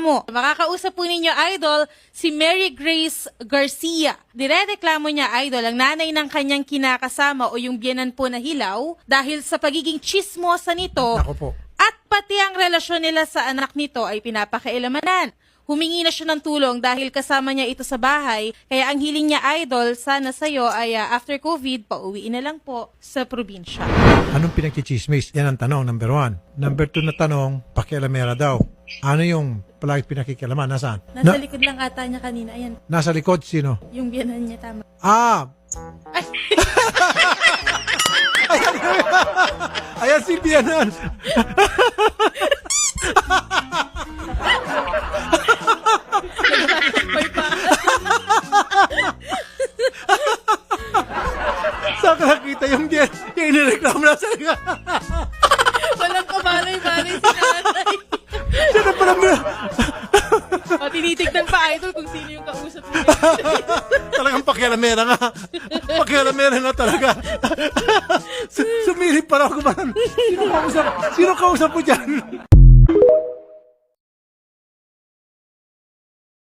mo. Makakausap po ninyo, Idol, si Mary Grace Garcia. Direreklamo niya, Idol, ang nanay ng kanyang kinakasama o yung biyenan po na hilaw dahil sa pagiging chismosa nito Ako po. at pati ang relasyon nila sa anak nito ay pinapakailamanan. Humingi na siya ng tulong dahil kasama niya ito sa bahay. Kaya ang hiling niya, Idol, sana sa'yo ay after COVID, pauwiin na lang po sa probinsya. Anong pinagchichismis? Yan ang tanong, number 1. Number 2 na tanong, pakialamera daw. Ano yung palagi pinakikialaman? Nasaan? Nasa likod lang ata niya kanina. Ayan, Nasa likod, sino? yung biyanan niya, tama. Ah! Ayan si Bianan. Saan ka nakita yung Bianan? Yung inireklamo na sa Walang kabalay-balay si nanay. Siya na pala O, tinitignan pa, Idol, kung sino yung kausap niya. talagang pakialamera nga. Pakialamera nga talaga. Sumilip para ako man. Sino kausap mo dyan?